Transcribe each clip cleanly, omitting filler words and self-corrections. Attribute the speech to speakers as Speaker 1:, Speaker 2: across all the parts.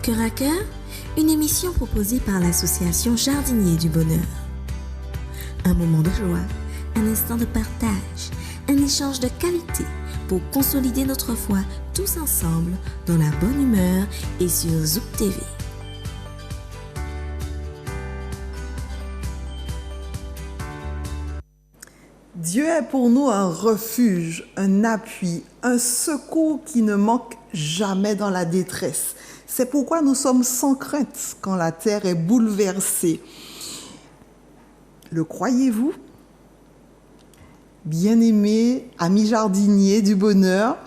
Speaker 1: Cœur à cœur, une émission proposée par l'association Jardiniers du Bonheur. Un moment de joie, un instant de partage, un échange de qualité pour consolider notre foi tous ensemble dans la bonne humeur et sur Zouk TV.
Speaker 2: Dieu est pour nous un refuge, un appui, un secours qui ne manque jamais dans la détresse. C'est pourquoi nous sommes sans crainte quand la terre est bouleversée. Le croyez-vous? Bien-aimés, amis jardiniers du bonheur,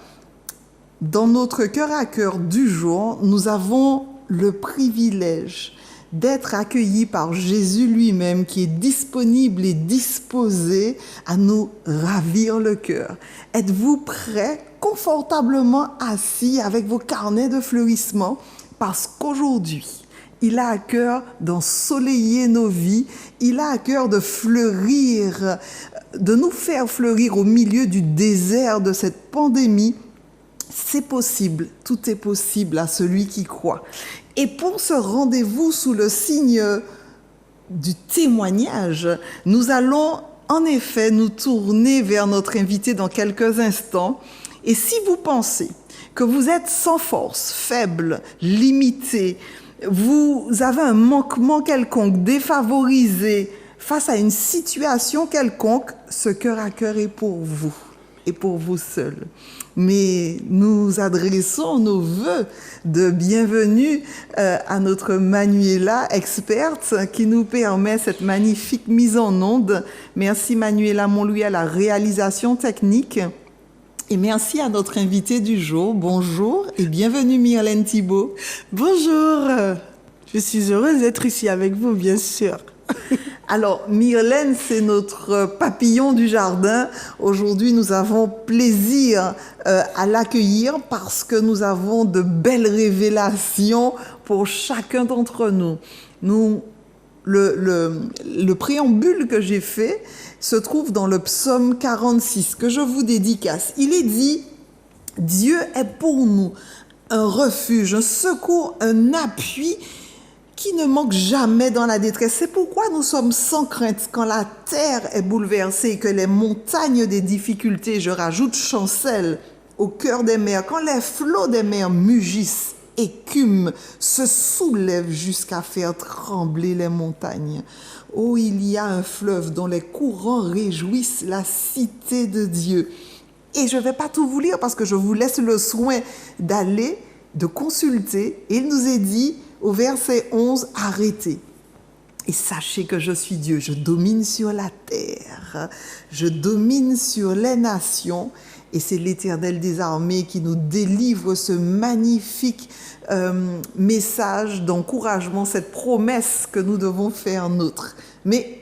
Speaker 2: dans notre cœur à cœur du jour, nous avons le privilège d'être accueillis par Jésus lui-même qui est disponible et disposé à nous ravir le cœur. Êtes-vous prêts, confortablement assis avec vos carnets de fleurissement? Parce qu'aujourd'hui, il a à cœur d'ensoleiller nos vies, il a à cœur de fleurir, de nous faire fleurir au milieu du désert de cette pandémie. C'est possible, tout est possible à celui qui croit. Et pour ce rendez-vous sous le signe du témoignage, nous allons en effet nous tourner vers notre invité dans quelques instants. Et si vous pensez que vous êtes sans force, faible, limité, vous avez un manquement quelconque, défavorisé face à une situation quelconque, ce cœur à cœur est pour vous et pour vous seul. Mais nous adressons nos vœux de bienvenue à notre Manuela, experte, qui nous permet cette magnifique mise en onde. Merci Manuela Montlouis à la réalisation technique. Et merci à notre invité du jour. Bonjour et bienvenue Myrlène Thibault.
Speaker 3: Bonjour, je suis heureuse d'être ici avec vous, bien sûr.
Speaker 2: Alors, Myrlène, c'est notre papillon du jardin. Aujourd'hui, nous avons plaisir à l'accueillir parce que nous avons de belles révélations pour chacun d'entre nous. Le préambule que j'ai fait se trouve dans le psaume 46 que je vous dédicace. Il est dit « Dieu est pour nous un refuge, un secours, un appui qui ne manque jamais dans la détresse. » C'est pourquoi nous sommes sans crainte quand la terre est bouleversée et que les montagnes des difficultés, je rajoute, chancellent au cœur des mers, quand les flots des mers mugissent, écument, se soulèvent jusqu'à faire trembler les montagnes. Oh, il y a un fleuve dont les courants réjouissent la cité de Dieu. Et je ne vais pas tout vous lire parce que je vous laisse le soin d'aller, de consulter. Il nous est dit au verset 11, « Arrêtez et sachez que je suis Dieu. Je domine sur la terre, je domine sur les nations. » Et c'est l'Éternel des armées qui nous délivre ce magnifique message d'encouragement, cette promesse que nous devons faire nôtre. Mais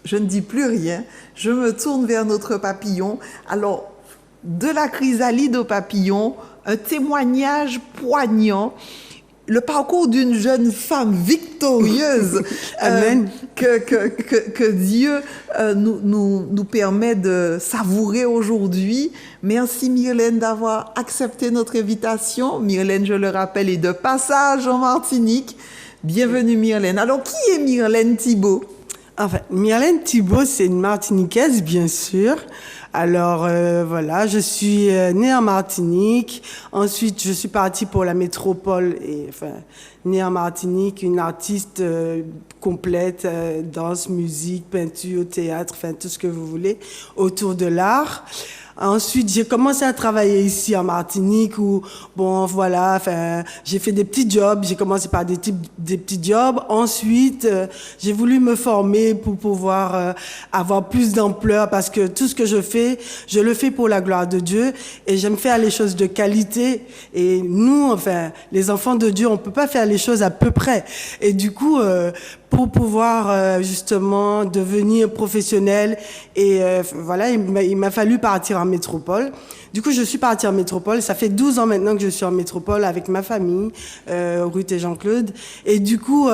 Speaker 2: je ne dis plus rien, je me tourne vers notre papillon. Alors, de la chrysalide au papillon, un témoignage poignant, le parcours d'une jeune femme victorieuse que Dieu nous permet de savourer aujourd'hui. Merci Myrlène d'avoir accepté notre invitation. Myrlène, je le rappelle, est de passage en Martinique. Bienvenue Myrlène. Alors, qui est Myrlène Thibault?
Speaker 3: Enfin, Myrlène Thibault, c'est une Martiniquaise, bien sûr. Alors, voilà, je suis née en Martinique. Ensuite, je suis partie pour la métropole. Et, enfin, née en Martinique, une artiste complète, danse, musique, peinture, théâtre, enfin, tout ce que vous voulez, autour de l'art. Ensuite, j'ai commencé à travailler ici en Martinique où, bon, voilà, enfin, j'ai fait des petits jobs. J'ai commencé par des petits jobs. Ensuite, j'ai voulu me former pour pouvoir avoir plus d'ampleur parce que tout ce que je le fais pour la gloire de Dieu et j'aime faire les choses de qualité. Et nous, enfin, les enfants de Dieu, on peut pas faire les choses à peu près. Et du coup, pour pouvoir justement devenir professionnel. Et voilà, il m'a fallu partir en métropole. Du coup, je suis partie en métropole. Ça fait 12 ans maintenant que je suis en métropole avec ma famille, Ruth et Jean-Claude. Et du coup,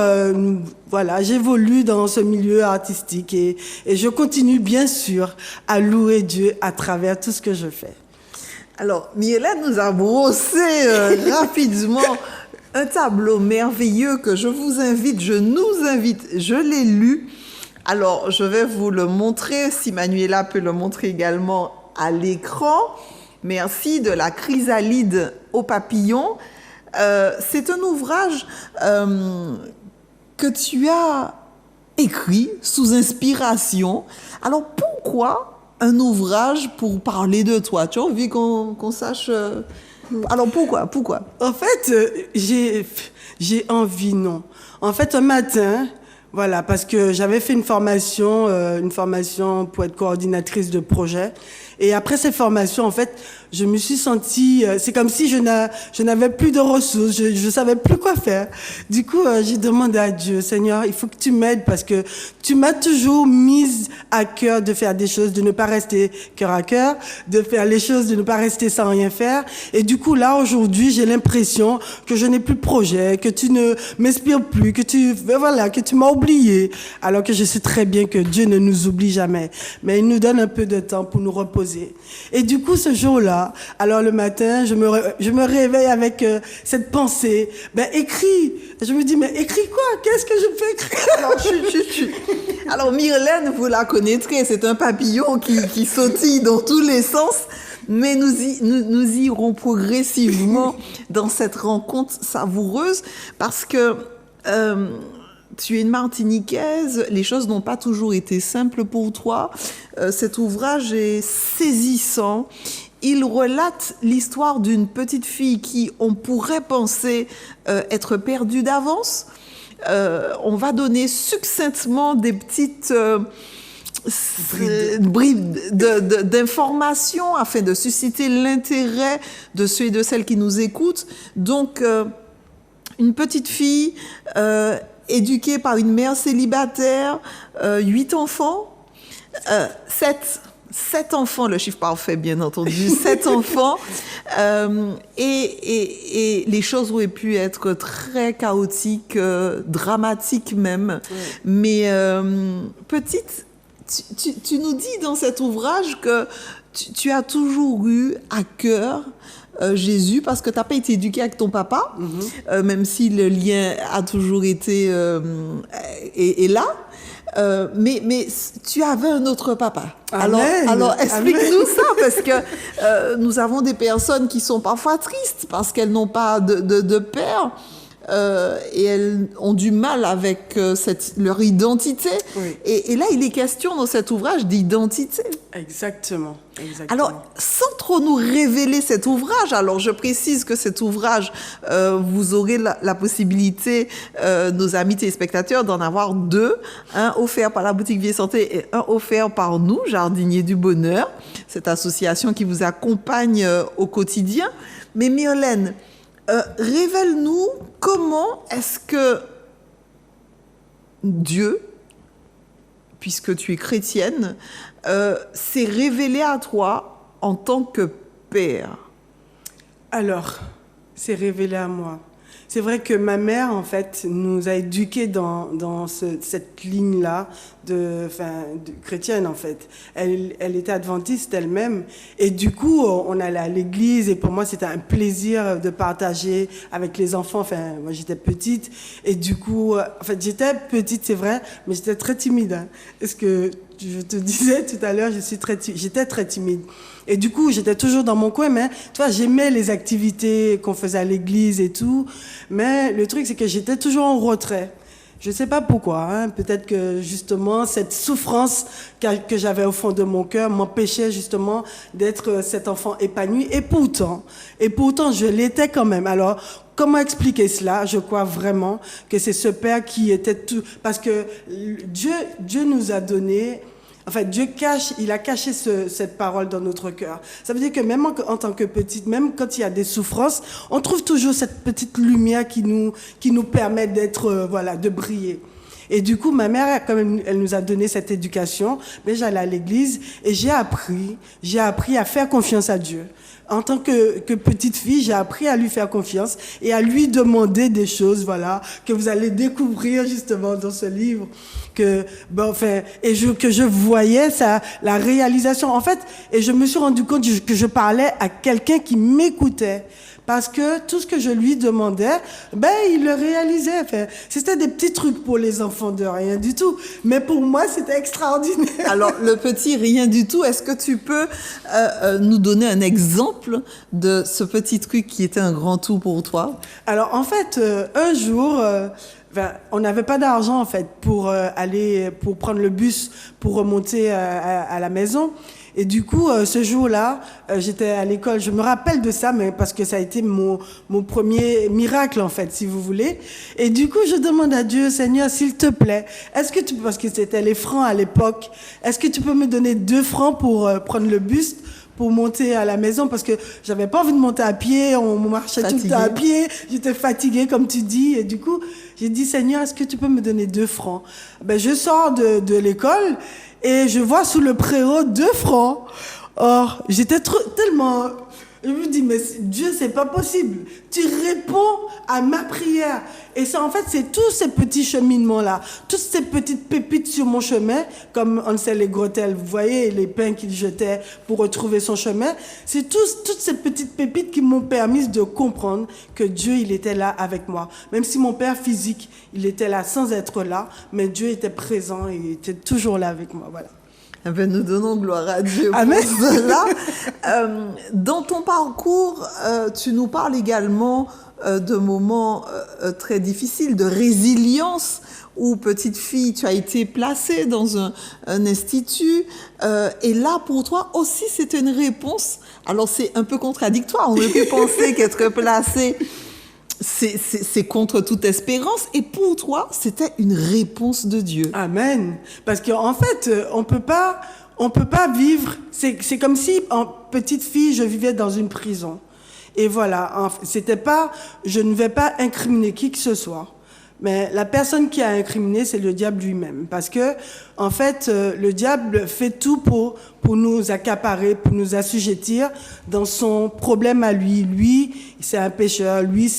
Speaker 3: voilà, j'évolue dans ce milieu artistique et je continue bien sûr à louer Dieu à travers tout ce que je fais.
Speaker 2: Alors, Myrlène nous a brossé rapidement Un tableau merveilleux que je nous invite, je l'ai lu. Alors, je vais vous le montrer, si Manuela peut le montrer également à l'écran. Merci, de la chrysalide au papillon. C'est un ouvrage que tu as écrit sous inspiration. Alors, pourquoi un ouvrage pour parler de toi? Tu as envie qu'on sache... Alors, pourquoi?
Speaker 3: En fait, j'ai envie, non. En fait, un matin, voilà, parce que j'avais fait une formation pour être coordinatrice de projet. Et après cette formation, en fait, je me suis sentie, c'est comme si je n'avais plus de ressources, je savais plus quoi faire. Du coup, j'ai demandé à Dieu, Seigneur, il faut que tu m'aides parce que tu m'as toujours mise à cœur de faire des choses, de ne pas rester cœur à cœur, de faire les choses, de ne pas rester sans rien faire. Et du coup, là, aujourd'hui, j'ai l'impression que je n'ai plus de projet, que tu ne m'inspires plus, que tu m'as oublié. Alors que je sais très bien que Dieu ne nous oublie jamais. Mais il nous donne un peu de temps pour nous reposer. Et du coup, ce jour-là, alors le matin, je me réveille avec cette pensée. Écris. Je me dis, mais écris quoi? Qu'est-ce que je peux écrire?
Speaker 2: Alors, chut. Alors, Myrlène, vous la connaîtrez. C'est un papillon qui sautille dans tous les sens. Mais nous irons progressivement dans cette rencontre savoureuse parce que tu es une Martiniquaise, les choses n'ont pas toujours été simples pour toi. Cet ouvrage est saisissant. Il relate l'histoire d'une petite fille qui, on pourrait penser être perdue d'avance. On va donner succinctement des petites bribes d'informations afin de susciter l'intérêt de ceux et de celles qui nous écoutent. Donc, une petite fille éduquée par une mère célibataire, 8 enfants, 7 enfants, le chiffre parfait bien entendu, 7 enfants, et les choses auraient pu être très chaotiques, dramatiques même. Oui. Mais petite, tu nous dis dans cet ouvrage que tu as toujours eu à cœur Jésus, parce que tu n'as pas été éduqué avec ton papa, même si le lien a toujours été est là. Mais tu avais un autre papa. Alors explique-nous ça, parce que nous avons des personnes qui sont parfois tristes parce qu'elles n'ont pas de père et elles ont du mal avec leur identité. Oui. Et là, il est question dans cet ouvrage d'identité.
Speaker 3: Exactement.
Speaker 2: Alors, sans trop nous révéler cet ouvrage, alors je précise que cet ouvrage, vous aurez la possibilité, nos amis téléspectateurs, d'en avoir 2, un offert par la boutique Vie et Santé et un offert par nous, Jardiniers du Bonheur, cette association qui vous accompagne au quotidien. Mais Myrlène, révèle-nous comment est-ce que Dieu, puisque tu es chrétienne, s'est révélé à toi en tant que père.
Speaker 3: Alors, c'est révélé à moi. C'est vrai que ma mère, en fait, nous a éduqués dans cette ligne-là de chrétienne, en fait. Elle était adventiste elle-même. Et du coup, on allait à l'église. Et pour moi, c'était un plaisir de partager avec les enfants. Enfin, moi, j'étais petite. Et du coup, en fait, j'étais petite, c'est vrai, mais j'étais très timide. Hein. Est-ce que je te disais tout à l'heure, j'étais très timide. Et du coup, j'étais toujours dans mon coin, mais tu vois, j'aimais les activités qu'on faisait à l'église et tout. Mais le truc, c'est que j'étais toujours en retrait. Je ne sais pas pourquoi. Hein. Peut-être que justement, cette souffrance que j'avais au fond de mon cœur m'empêchait justement d'être cet enfant épanoui. Et pourtant, je l'étais quand même. Alors, comment expliquer cela? Je crois vraiment que c'est ce Père qui était tout... Parce que Dieu nous a donné... En fait, il a caché cette parole dans notre cœur. Ça veut dire que même en tant que petite, même quand il y a des souffrances, on trouve toujours cette petite lumière qui nous permet d'être, de briller. Et du coup, ma mère, comme elle nous a donné cette éducation, mais j'allais à l'église et j'ai appris à faire confiance à Dieu. En tant que petite fille, j'ai appris à lui faire confiance et à lui demander des choses, que vous allez découvrir justement dans ce livre, que je voyais la réalisation. En fait, et je me suis rendu compte que je parlais à quelqu'un qui m'écoutait. parce que tout ce que je lui demandais, il le réalisait. Enfin, c'était des petits trucs pour les enfants de rien du tout. Mais pour moi, c'était extraordinaire.
Speaker 2: Alors, le petit rien du tout, est-ce que tu peux nous donner un exemple de ce petit truc qui était un grand tout pour toi?
Speaker 3: Alors, en fait, un jour... on n'avait pas d'argent en fait pour prendre le bus pour remonter à la maison. Et du coup, ce jour-là, j'étais à l'école. Je me rappelle de ça, mais parce que ça a été mon premier miracle, en fait, si vous voulez. Et du coup, je demande à Dieu, Seigneur, s'il te plaît, parce que c'était les francs à l'époque, est-ce que tu peux me donner 2 francs pour prendre le bus pour monter à la maison, parce que j'avais pas envie de monter à pied, on marchait tout le temps à pied, j'étais fatiguée, comme tu dis, et du coup, j'ai dit, Seigneur, est-ce que tu peux me donner 2 francs? Je sors de l'école, et je vois sous le préau 2 francs. Or, j'étais tellement... Je me dis, mais Dieu, c'est pas possible. Tu réponds à ma prière. Et ça, en fait, c'est tous ces petits cheminements-là, toutes ces petites pépites sur mon chemin, comme Hansel et Gretel, vous voyez, les pains qu'il jetait pour retrouver son chemin. C'est toutes ces petites pépites qui m'ont permis de comprendre que Dieu, il était là avec moi. Même si mon père physique, il était là sans être là, mais Dieu était présent et il était toujours là avec moi, voilà.
Speaker 2: Nous donnons gloire à Dieu pour
Speaker 3: Amen.
Speaker 2: cela. Dans ton parcours, tu nous parles également de moments très difficiles, de résilience, où petite fille, tu as été placée dans un institut. Et là, pour toi aussi, c'était une réponse. Alors, c'est un peu contradictoire. On ne peut penser qu'être placée... C'est contre toute espérance. Et pour toi, c'était une réponse de Dieu.
Speaker 3: Amen. Parce qu'en fait, on peut pas vivre. C'est comme si, en petite fille, je vivais dans une prison. Et voilà. Je ne vais pas incriminer qui que ce soit. Mais la personne qui a incriminé, c'est le diable lui-même. Parce que, en fait, le diable fait tout pour nous accaparer, pour nous assujettir dans son problème à lui. Lui, c'est un pécheur. Lui,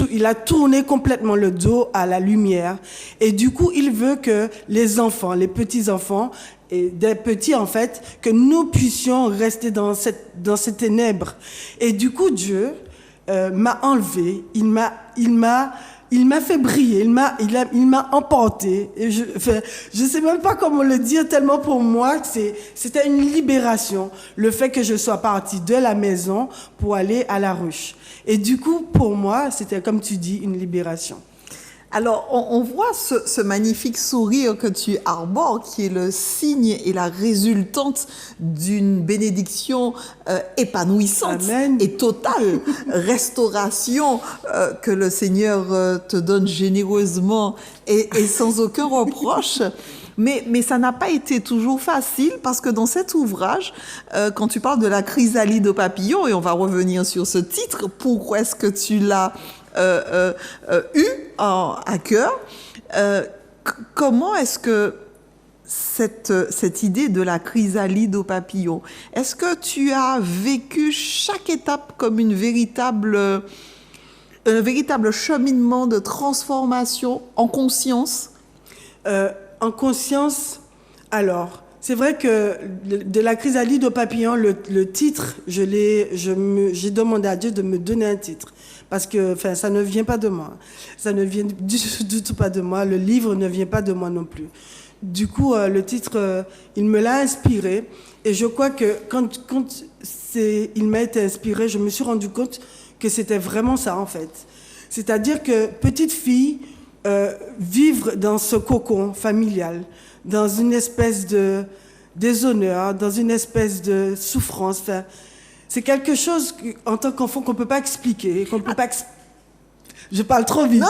Speaker 3: il a tourné complètement le dos à la lumière. Et du coup, il veut que les enfants, les petits-enfants, et des petits, en fait, que nous puissions rester dans ces ténèbres. Et du coup, Dieu m'a enlevé. Il m'a fait briller, il m'a emporté. Et je sais même pas comment le dire, tellement pour moi, c'était une libération. Le fait que je sois partie de la maison pour aller à la ruche. Et du coup, pour moi, c'était, comme tu dis, une libération.
Speaker 2: Alors, on voit ce magnifique sourire que tu arbores, qui est le signe et la résultante d'une bénédiction épanouissante.
Speaker 3: Amen.
Speaker 2: Et totale restauration que le Seigneur te donne généreusement et sans aucun reproche. Mais ça n'a pas été toujours facile, parce que dans cet ouvrage, quand tu parles de la chrysalide au papillon, et on va revenir sur ce titre, pourquoi est-ce que tu l'as eu à cœur, comment est-ce que cette idée de la chrysalide au papillon, est-ce que tu as vécu chaque étape comme un véritable cheminement de transformation en conscience?
Speaker 3: En conscience, alors, c'est vrai que de la chrysalide au papillon, le titre, j'ai demandé à Dieu de me donner un titre. Parce que, ça ne vient pas de moi. Ça ne vient du tout pas de moi. Le livre ne vient pas de moi non plus. Du coup, le titre, il me l'a inspiré. Et je crois que quand il m'a été inspiré, je me suis rendu compte que c'était vraiment ça, en fait. C'est-à-dire que, petite fille, vivre dans ce cocon familial, dans une espèce de déshonneur, dans une espèce de souffrance, c'est quelque chose en tant qu'enfant qu'on ne peut pas expliquer, qu'on peut pas... Je parle trop vite.
Speaker 2: Non.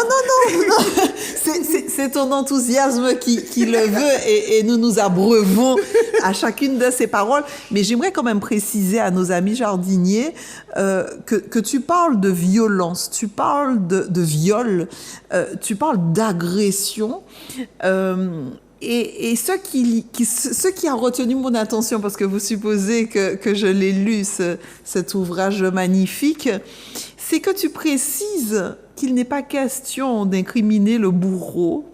Speaker 2: C'est ton enthousiasme qui le veut, et nous nous abreuvons à chacune de ces paroles. Mais j'aimerais quand même préciser à nos amis jardiniers que tu parles de violence, tu parles de viol, tu parles d'agression. Et ce qui a retenu mon attention, parce que vous supposez que je l'ai lu, cet ouvrage magnifique, c'est que tu précises qu'il n'est pas question d'incriminer le bourreau,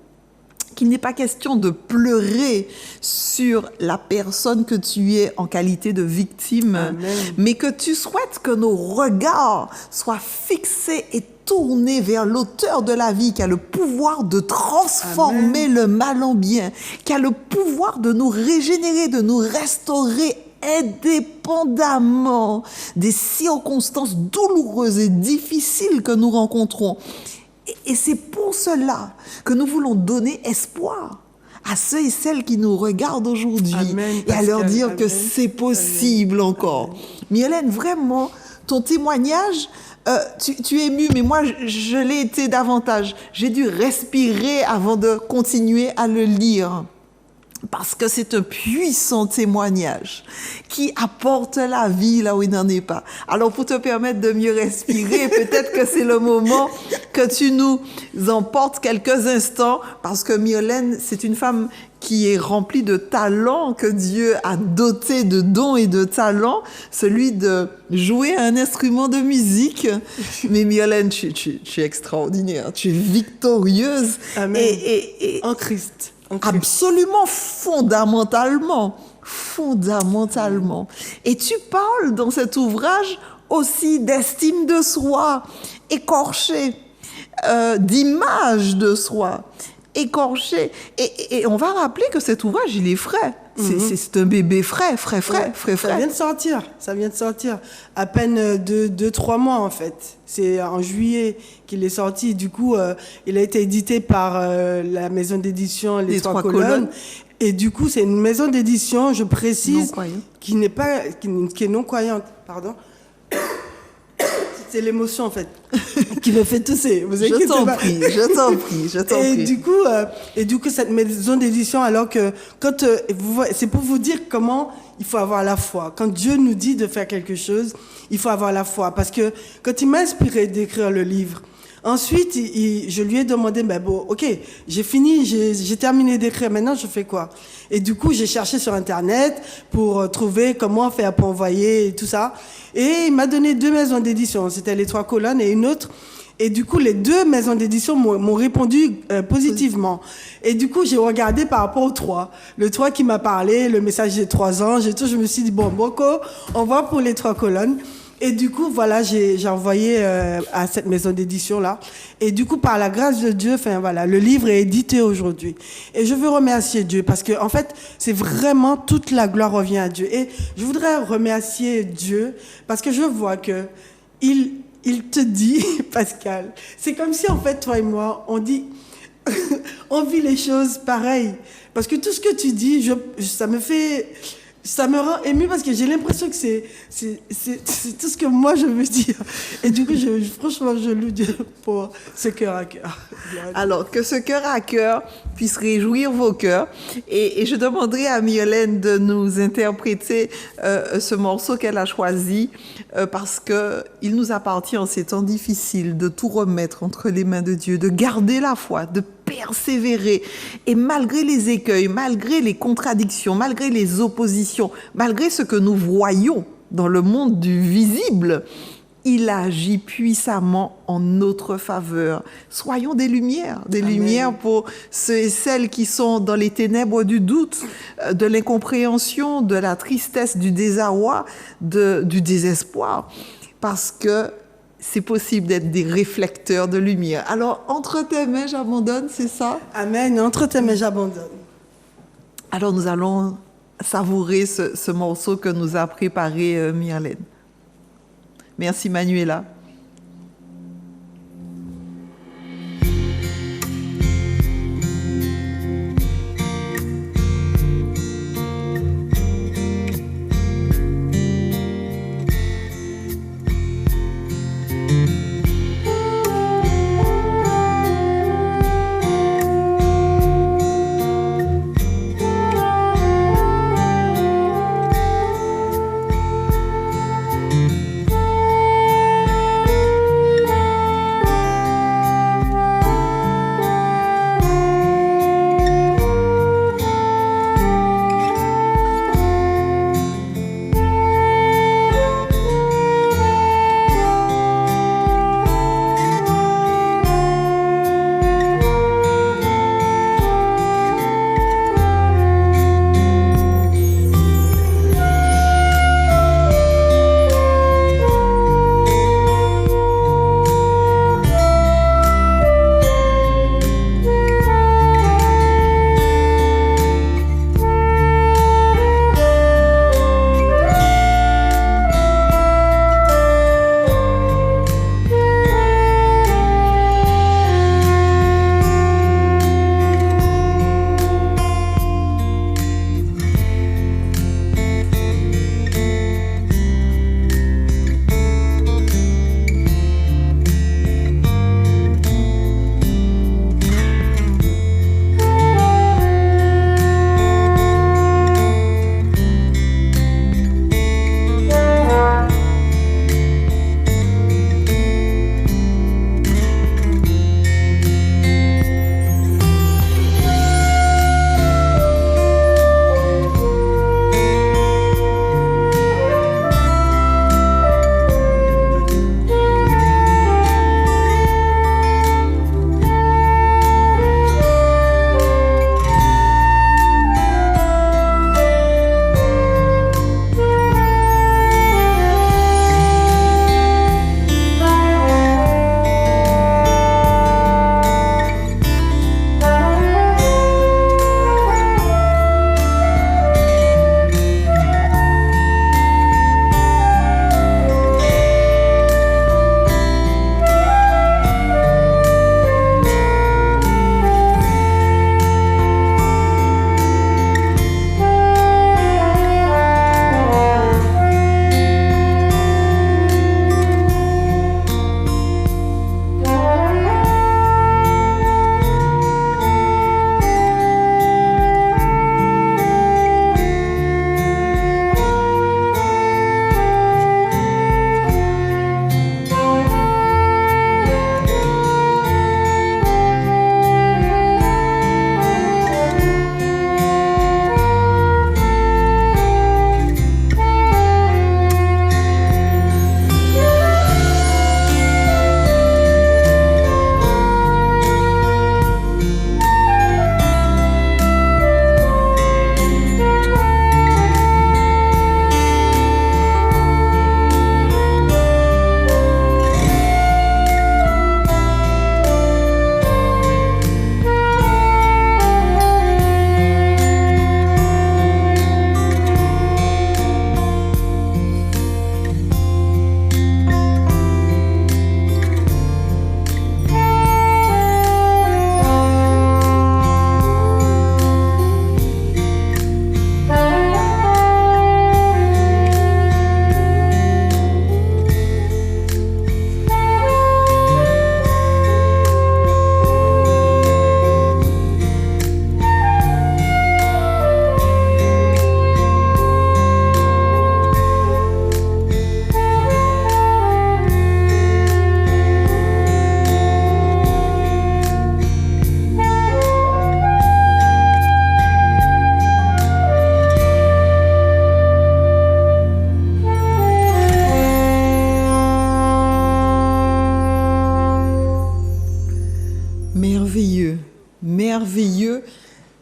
Speaker 2: qu'il n'est pas question de pleurer sur la personne que tu es en qualité de victime,
Speaker 3: Amen.
Speaker 2: mais que tu souhaites que nos regards soient fixés et tournés vers l'auteur de la vie, qui a le pouvoir de transformer
Speaker 3: Amen.
Speaker 2: le mal en bien, qui a le pouvoir de nous régénérer, de nous restaurer indépendamment des circonstances douloureuses et difficiles que nous rencontrons. Et c'est pour cela que nous voulons donner espoir à ceux et celles qui nous regardent aujourd'hui.
Speaker 3: Amen,
Speaker 2: Et à leur
Speaker 3: Pascal.
Speaker 2: dire que
Speaker 3: Amen.
Speaker 2: c'est possible encore. Mylène, vraiment, ton témoignage, tu es émue, mais moi, je l'ai été davantage. J'ai dû respirer avant de continuer à le lire. Parce que c'est un puissant témoignage qui apporte la vie là où il n'en est pas. Alors, pour te permettre de mieux respirer, peut-être que c'est le moment que tu nous emportes quelques instants, parce que Mylène, c'est une femme qui est remplie de talents, que Dieu a doté de dons et de talents, celui de jouer un instrument de musique. Mais Mylène, tu es extraordinaire, tu es victorieuse.
Speaker 3: Amen.
Speaker 2: Et
Speaker 3: En Christ. En Christ.
Speaker 2: absolument fondamentalement. Et tu parles dans cet ouvrage aussi d'estime de soi écorchée, d'image de soi écorchée. Et on va rappeler que cet ouvrage, il est frais. C'est un bébé frais.
Speaker 3: Ça vient de sortir. À peine 2-3 mois, en fait. C'est en juillet qu'il est sorti. Du coup, il a été édité par la maison d'édition Les Trois Colonnes. Et du coup, c'est une maison d'édition, je précise, qui est non-croyante. Pardon. C'est l'émotion, en fait, qui me fait tousser. Vous inquiétez pas.
Speaker 2: Je t'en prie.
Speaker 3: Et du coup, cette maison d'édition, alors que c'est pour vous dire comment il faut avoir la foi. Quand Dieu nous dit de faire quelque chose, il faut avoir la foi. Parce que quand il m'a inspiré d'écrire le livre, ensuite, je lui ai demandé, ok, j'ai fini, j'ai terminé d'écrire, maintenant je fais quoi? Et du coup, j'ai cherché sur Internet pour trouver comment faire pour envoyer et tout ça. Et il m'a donné 2 maisons d'édition, c'était Les Trois Colonnes et une autre. Et du coup, les 2 maisons d'édition m'ont répondu positivement. Et du coup, j'ai regardé par rapport aux 3. Le 3 qui m'a parlé, le message des 3 anges et tout, je me suis dit, Boko, on va pour Les Trois Colonnes. Et du coup, voilà, j'ai envoyé à cette maison d'édition-là. Et du coup, par la grâce de Dieu, le livre est édité aujourd'hui. Et je veux remercier Dieu parce que, en fait, c'est vraiment toute la gloire revient à Dieu. Et je voudrais remercier Dieu parce que je vois que il te dit, Pascal, c'est comme si, en fait, toi et moi, on dit, on vit les choses pareilles. Parce que tout ce que tu dis, ça me rend émue parce que j'ai l'impression que c'est tout ce que moi je veux dire. Et du coup, franchement, je loue Dieu pour ce cœur à cœur.
Speaker 2: Alors, que ce cœur à cœur puisse réjouir vos cœurs. Et je demanderai à Mylène de nous interpréter ce morceau qu'elle a choisi parce qu'il nous appartient en ces temps difficiles de tout remettre entre les mains de Dieu, de garder la foi, de persévérer. Et malgré les écueils, malgré les contradictions, malgré les oppositions, malgré ce que nous voyons dans le monde du visible, il agit puissamment en notre faveur. Soyons des lumières pour ceux et celles qui sont dans les ténèbres du doute, de l'incompréhension, de la tristesse, du désarroi, du désespoir. Parce que c'est possible d'être des réflecteurs de lumière. Alors, entre tes mains, j'abandonne, c'est ça?
Speaker 3: Amen. Entre tes mains, j'abandonne.
Speaker 2: Alors, nous allons savourer ce morceau que nous a préparé Mylène. Merci, Manuela.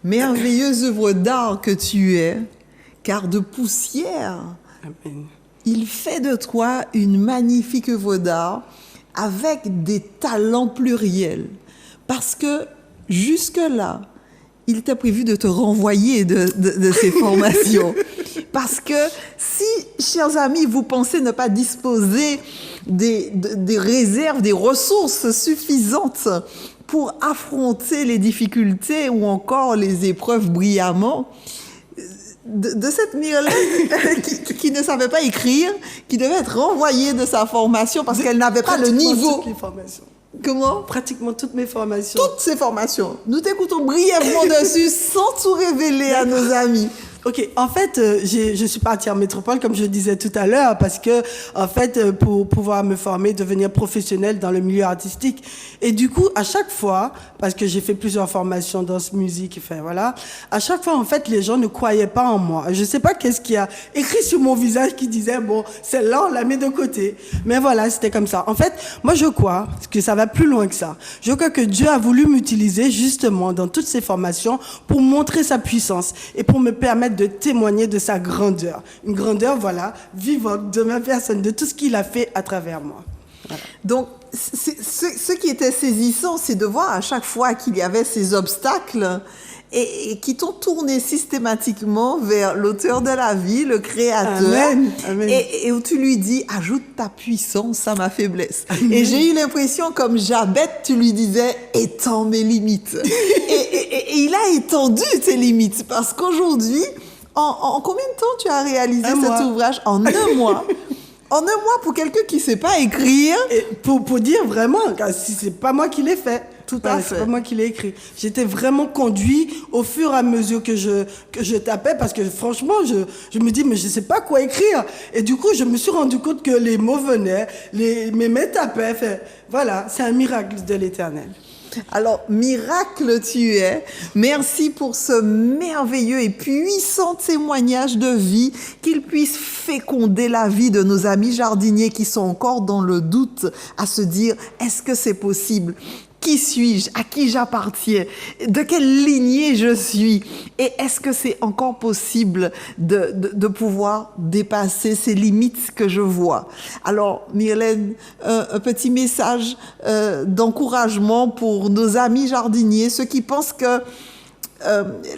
Speaker 2: merveilleuse œuvre d'art que tu es, car de poussière,
Speaker 3: Amen.
Speaker 2: il fait de toi une magnifique œuvre d'art avec des talents pluriels. Parce que jusque-là, il t'a prévu de te renvoyer de ces formations. Parce que si, chers amis, vous pensez ne pas disposer des réserves, des ressources suffisantes pour affronter les difficultés ou encore les épreuves brillamment, de cette Myrlène qui ne savait pas écrire, qui devait être renvoyée de sa formation parce qu'elle n'avait pas le niveau.
Speaker 3: Toutes les formations.
Speaker 2: Comment?
Speaker 3: Pratiquement toutes mes formations.
Speaker 2: Toutes ces formations. Nous t'écoutons brièvement dessus sans tout révéler à nos amis.
Speaker 3: Ok, en fait, je suis partie en métropole, comme je disais tout à l'heure, parce que, en fait, pour pouvoir me former, devenir professionnelle dans le milieu artistique. Et du coup, à chaque fois, parce que j'ai fait plusieurs formations danse, musique, enfin voilà, à chaque fois, en fait, les gens ne croyaient pas en moi. Je sais pas qu'est-ce qu'il y a écrit sur mon visage qui disait, bon, celle-là, on la met de côté. Mais voilà, c'était comme ça. En fait, moi, je crois que ça va plus loin que ça. Je crois que Dieu a voulu m'utiliser, justement, dans toutes ces formations, pour montrer sa puissance et pour me permettre de témoigner de sa grandeur. Une grandeur, voilà, vivante de ma personne, de tout ce qu'il a fait à travers moi. Voilà.
Speaker 2: Donc, ce qui était saisissant, c'est de voir à chaque fois qu'il y avait ces obstacles et qui t'ont tourné systématiquement vers l'auteur de la vie, le créateur.
Speaker 3: Amen. Amen.
Speaker 2: Et où tu lui dis, ajoute ta puissance à ma faiblesse. Amen. Et j'ai eu l'impression, comme Jabet, tu lui disais, étends mes limites. et il a étendu tes limites parce qu'aujourd'hui, en combien de temps tu as réalisé cet ouvrage? En 1 mois. En 1 mois, pour quelqu'un qui ne sait pas écrire.
Speaker 3: Et pour dire vraiment, si c'est pas moi qui l'ai fait.
Speaker 2: Tout à fait.
Speaker 3: C'est pas moi qui l'ai écrit. J'étais vraiment conduit au fur et à mesure que je tapais parce que franchement, je me dis, mais je sais pas quoi écrire. Et du coup, je me suis rendu compte que les mots venaient, mes mains tapaient. Voilà, c'est un miracle de l'Éternel.
Speaker 2: Alors, miracle tu es. Merci pour ce merveilleux et puissant témoignage de vie, qu'il puisse féconder la vie de nos amis jardiniers qui sont encore dans le doute à se dire, est-ce que c'est possible? Qui suis-je? À qui j'appartiens? De quelle lignée je suis? Et est-ce que c'est encore possible de pouvoir dépasser ces limites que je vois? Alors, Myrlène, un petit message d'encouragement pour nos amis jardiniers, ceux qui pensent que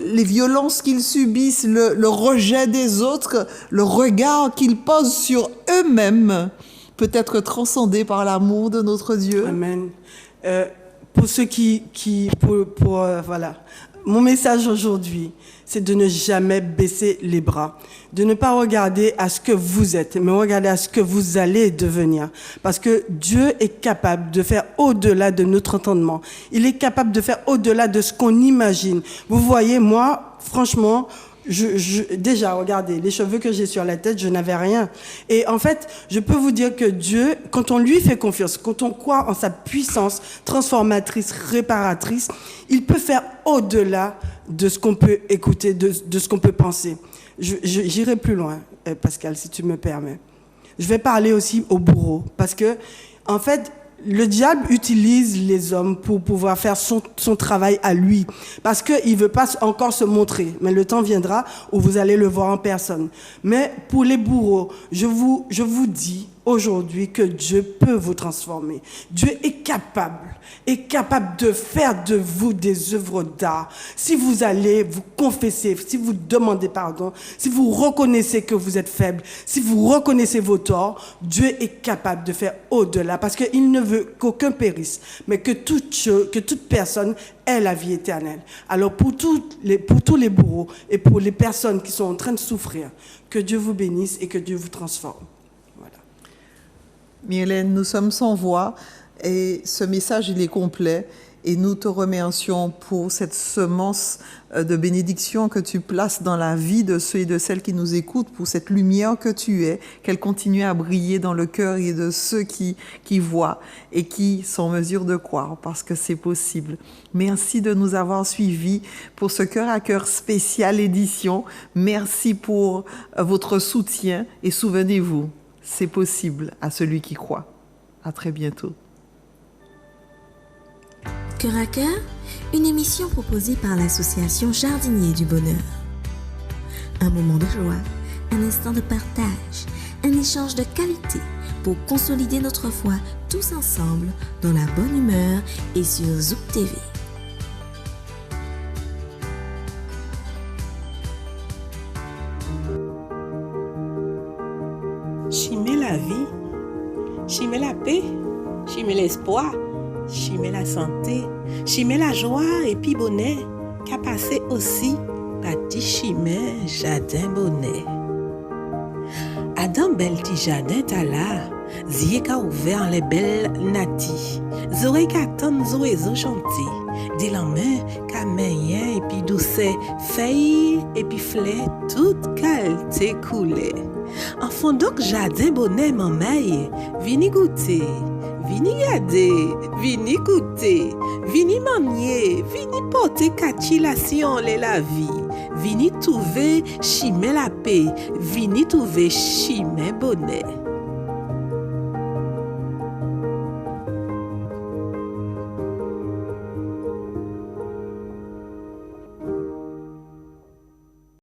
Speaker 2: les violences qu'ils subissent, le rejet des autres, le regard qu'ils posent sur eux-mêmes peut être transcendé par l'amour de notre Dieu.
Speaker 3: Amen. Pour ceux voilà. Mon message aujourd'hui, c'est de ne jamais baisser les bras, de ne pas regarder à ce que vous êtes, mais regarder à ce que vous allez devenir. Parce que Dieu est capable de faire au-delà de notre entendement. Il est capable de faire au-delà de ce qu'on imagine. Vous voyez, moi, franchement, déjà, regardez, les cheveux que j'ai sur la tête, je n'avais rien. Et en fait, je peux vous dire que Dieu, quand on lui fait confiance, quand on croit en sa puissance transformatrice, réparatrice, il peut faire au-delà de ce qu'on peut écouter, de ce qu'on peut penser. J'irai plus loin, Pascal, si tu me permets. Je vais parler aussi au bourreau, parce que, en fait, le diable utilise les hommes pour pouvoir faire son travail à lui, parce qu'il ne veut pas encore se montrer. Mais le temps viendra où vous allez le voir en personne. Mais pour les bourreaux, je vous dis aujourd'hui que Dieu peut vous transformer. Dieu est capable de faire de vous des œuvres d'art. Si vous allez vous confesser, si vous demandez pardon, si vous reconnaissez que vous êtes faible, si vous reconnaissez vos torts, Dieu est capable de faire au-delà, parce qu'il ne veut qu'aucun périsse, mais que toute personne ait la vie éternelle. Alors pour tous les bourreaux et pour les personnes qui sont en train de souffrir, que Dieu vous bénisse et que Dieu vous transforme.
Speaker 2: Myrlène, nous sommes sans voix et ce message, il est complet et nous te remercions pour cette semence de bénédiction que tu places dans la vie de ceux et de celles qui nous écoutent, pour cette lumière que tu es, qu'elle continue à briller dans le cœur et de ceux qui voient et qui sont en mesure de croire, parce que c'est possible. Merci de nous avoir suivis pour ce Cœur à Cœur spécial édition. Merci pour votre soutien et souvenez-vous, c'est possible à celui qui croit. À très bientôt.
Speaker 1: Cœur à cœur une émission proposée par l'association Jardiniers du Bonheur. Un moment de joie, un instant de partage, un échange de qualité pour consolider notre foi tous ensemble dans la bonne humeur et sur Zouk TV.
Speaker 4: Chimer la vie, chimer la paix, chimer l'espoir, chimer la santé, chimer la joie et puis bonnet, qu'a passé aussi parti chimer jardin bonnet. Adam bel ti jardin ta là, zye ka ouvert les belles nati, zore ka tan zorezo chanter, de la main ka menyen et puis douce, feuille et puis fleur, toute qualité coulée. Enfant donc jardin bonnet maman, vini goûter, vini garder, vini goûter, vini manier, vini porter catilation la vie, vini trouver chimer la paix, vini trouver chimer bonnet.